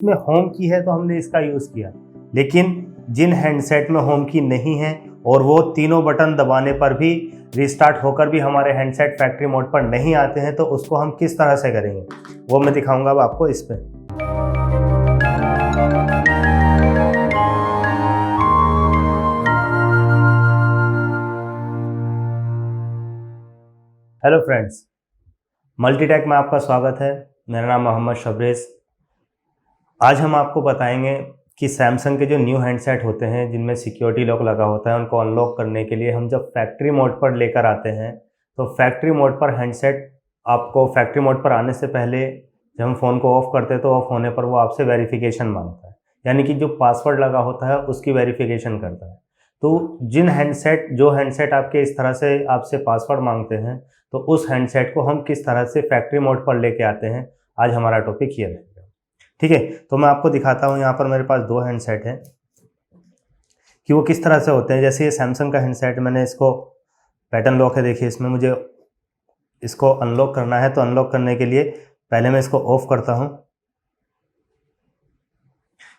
में होम की है तो हमने इसका यूज़ किया, लेकिन जिन हैंडसेट में होम की नहीं है और वो तीनों बटन दबाने पर भी रीस्टार्ट होकर भी हमारे हैंडसेट फैक्ट्री मोड पर नहीं आते हैं, तो उसको हम किस तरह से करेंगे वो मैं दिखाऊंगा अब आपको इस पे। हेलो फ्रेंड्स, मल्टीटेक में आपका स्वागत है। मेरा नाम मोहम्मद शबरेज़। आज हम आपको बताएंगे कि सैमसंग के जो न्यू हैंडसेट होते हैं जिनमें सिक्योरिटी लॉक लगा होता है, उनको अनलॉक करने के लिए हम जब फैक्ट्री मोड पर लेकर आते हैं तो फैक्ट्री मोड पर हैंडसेट आपको फैक्ट्री मोड पर आने से पहले जब हम फ़ोन को ऑफ़ करते हैं तो ऑफ़ होने पर वो आपसे वेरिफिकेशन मांगता है, यानी कि जो पासवर्ड लगा होता है उसकी वेरिफिकेशन करता है। तो जो हैंडसेट आपके इस तरह से आपसे पासवर्ड मांगते हैं, तो उस हैंडसेट को हम किस तरह से फैक्ट्री मोड पर लेके आते हैं, आज हमारा टॉपिक ये रहेगा। ठीक है, तो मैं आपको दिखाता हूँ। यहाँ पर मेरे पास दो हैंडसेट हैं कि वो किस तरह से होते हैं। जैसे ये सैमसंग का हैंडसेट, मैंने इसको पैटर्न लॉक है, देखिए इसमें मुझे इसको अनलॉक करना है, तो अनलॉक करने के लिए पहले मैं इसको ऑफ करता हूँ।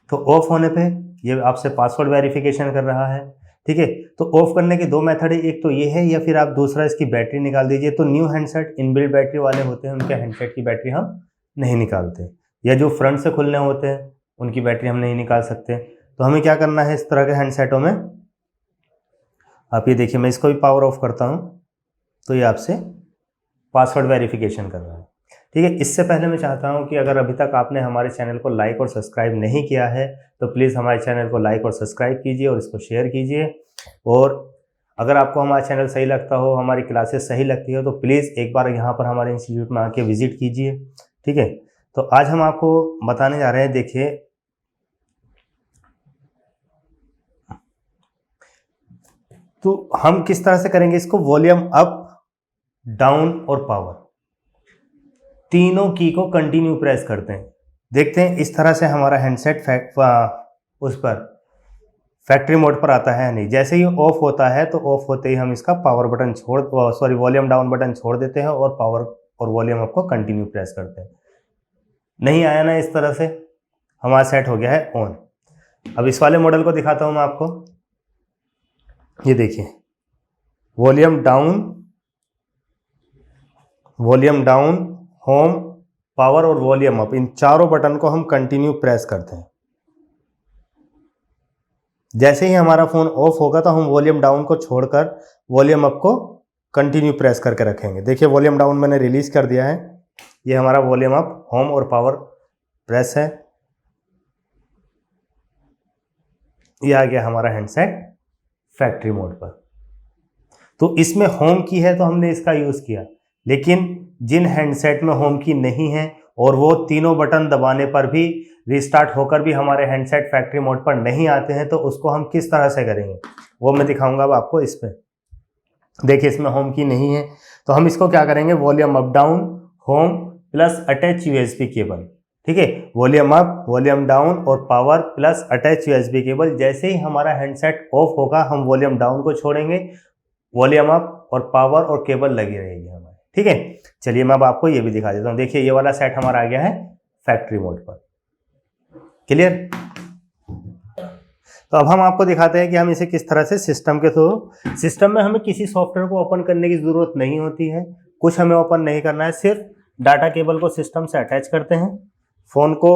तो ऑफ होने पे ये आपसे पासवर्ड वेरिफिकेशन कर रहा है। ठीक है, तो ऑफ करने के दो मेथड है, एक तो ये है या फिर आप दूसरा इसकी बैटरी निकाल दीजिए। तो न्यू हैंडसेट इनबिल्ट बैटरी वाले होते हैं, उनके हैंडसेट की बैटरी हम नहीं निकालते, या जो फ्रंट से खुलने होते हैं उनकी बैटरी हम नहीं निकाल सकते। तो हमें क्या करना है, इस तरह के हैंडसेटों में आप ये देखिए, मैं इसको भी पावर ऑफ करता हूँ तो ये आपसे पासवर्ड वेरिफिकेशन कर रहा है। ठीक है, इससे पहले मैं चाहता हूं कि अगर अभी तक आपने हमारे चैनल को लाइक और सब्सक्राइब नहीं किया है तो प्लीज़ हमारे चैनल को लाइक और सब्सक्राइब कीजिए और इसको शेयर कीजिए। और अगर आपको हमारा चैनल सही लगता हो, हमारी क्लासेस सही लगती हो, तो प्लीज़ एक बार यहाँ पर हमारे इंस्टीट्यूट में आके विजिट कीजिए। ठीक है, तो आज हम आपको बताने जा रहे हैं, देखिए तो हम किस तरह से करेंगे इसको। वॉल्यूम अप, डाउन और पावर, तीनों की को कंटिन्यू प्रेस करते हैं। देखते हैं इस तरह से हमारा हैंडसेट उस पर फैक्ट्री मोड पर आता है या नहीं। जैसे ही ऑफ होता है तो ऑफ होते ही हम इसका power button volume down button छोड़ देते हैं और पावर और वॉल्यूम अप को कंटिन्यू प्रेस करते हैं। नहीं आया ना, इस तरह से हमारा सेट हो गया है ऑन। अब इस वाले मॉडल को दिखाता हूं मैं आपको। ये देखिए, वॉल्यूम डाउन, होम, पावर और वॉल्यूम अप, इन चारों बटन को हम कंटिन्यू प्रेस करते हैं। जैसे ही हमारा फोन ऑफ होगा तो हम वॉल्यूम डाउन को छोड़कर वॉल्यूम अप को कंटिन्यू प्रेस करके रखेंगे। देखिए, वॉल्यूम डाउन मैंने रिलीज कर दिया है, ये हमारा वॉल्यूम अप, होम और पावर प्रेस है। ये आ गया हमारा हैंडसेट फैक्ट्री मोड पर। तो इसमें होम की है तो हमने इसका यूज किया, लेकिन जिन हैंडसेट में होम की नहीं है और वो तीनों बटन दबाने पर भी रीस्टार्ट होकर भी हमारे हैंडसेट फैक्ट्री मोड पर नहीं आते हैं, तो उसको हम किस तरह से करेंगे वो मैं दिखाऊंगा अब आपको इस पे। देखिए, इसमें होम की नहीं है तो हम इसको क्या करेंगे, volume up down, home plus attach USB cable. ठीक है, वॉल्यूम अप, वॉल्यूम डाउन और power plus attach USB cable. जैसे ही हमारा हैंडसेट ऑफ होगा हम वॉल्यूम डाउन को छोड़ेंगे, वॉल्यूम अप और पावर और केबल लगी रहेगी हमारी। ठीक है, चलिए मैं अब आपको ये भी दिखा देता हूँ। देखिए, ये वाला सेट हमारा आ गया है फैक्ट्री मोड पर। क्लियर? तो अब हम आपको दिखाते हैं कि हम इसे किस तरह से सिस्टम के थ्रू, सिस्टम में हमें किसी सॉफ्टवेयर को ओपन करने की जरूरत नहीं होती है, कुछ हमें ओपन नहीं करना है, सिर्फ डाटा केबल को सिस्टम से अटैच करते हैं। फोन को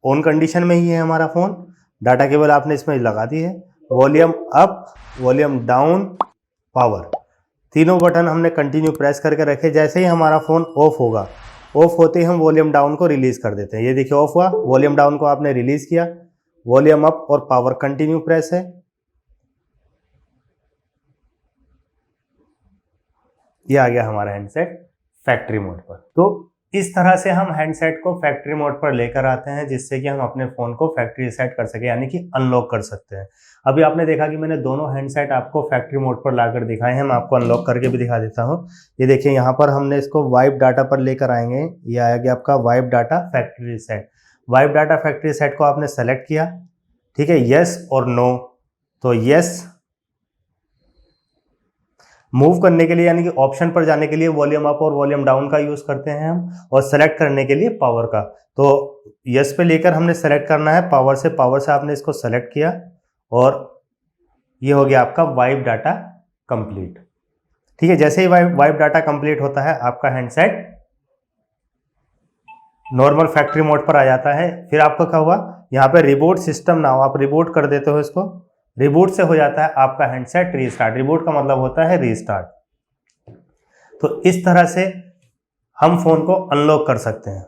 ऑन कंडीशन में ही है हमारा फोन, डाटा केबल आपने इसमें लगा दी है। Volume up, volume down, power, तीनों बटन हमने कंटिन्यू प्रेस करके रखे। जैसे ही हमारा फोन ऑफ होगा, ऑफ होते ही हम वॉल्यूम डाउन को रिलीज कर देते हैं। ये देखिए, ऑफ हुआ, वॉल्यूम डाउन को आपने रिलीज किया, वॉल्यूम अप और पावर कंटिन्यू प्रेस है। ये आ गया हमारा हैंडसेट फैक्ट्री मोड पर। तो इस तरह से हम हैंडसेट को फैक्ट्री मोड पर लेकर आते हैं, जिससे कि हम अपने फोन को फैक्ट्री रीसेट कर सके, यानी कि अनलॉक कर सकते हैं। अभी आपने देखा कि मैंने दोनों हैंडसेट आपको फैक्ट्री मोड पर लाकर दिखाए हैं। मैं आपको अनलॉक करके भी दिखा देता हूं। ये देखिए, यहाँ पर हमने इसको वाइप डाटा पर लेकर आएंगे। ये आ गया आपका wipe data factory reset. Wipe data factory reset को आपने सेलेक्ट किया, ठीक है, यस और नो। तो यस, मूव करने के लिए यानी कि ऑप्शन पर जाने के लिए वॉल्यूम अप और वॉल्यूम डाउन का यूज करते हैं हम, और सेलेक्ट करने के लिए पावर का। तो यस पे लेकर हमने सेलेक्ट करना है, पावर से आपने इसको सेलेक्ट किया और ये हो गया आपका वाइप डाटा कंप्लीट। ठीक है, जैसे ही वाइप डाटा कंप्लीट होता है आपका हैंडसेट नॉर्मल फैक्ट्री मोड पर आ जाता है। फिर आपका क्या हुआ, यहाँ पे रिबूट सिस्टम नाउ, आप रिबूट कर देते हो इसको, रिबूट से हो जाता है आपका हैंडसेट रीस्टार्ट। रिबूट का मतलब होता है रीस्टार्ट। तो इस तरह से हम फोन को अनलॉक कर सकते हैं।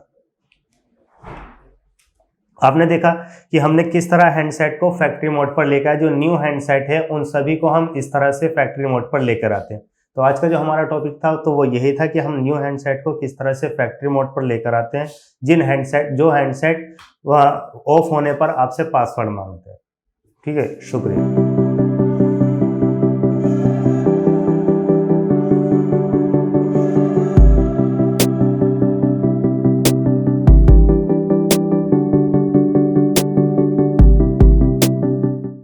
आपने देखा कि हमने किस तरह हैंडसेट को फैक्ट्री मोड पर लेकर, जो न्यू हैंडसेट है उन सभी को हम इस तरह से फैक्ट्री मोड पर लेकर आते हैं। तो आज का जो हमारा टॉपिक था तो वो यही था कि हम न्यू हैंडसेट को किस तरह से फैक्ट्री मोड पर लेकर आते हैं, जो हैंडसेट ऑफ होने पर आपसे पासवर्ड मांगते हैं। ठीक है, शुक्रिया।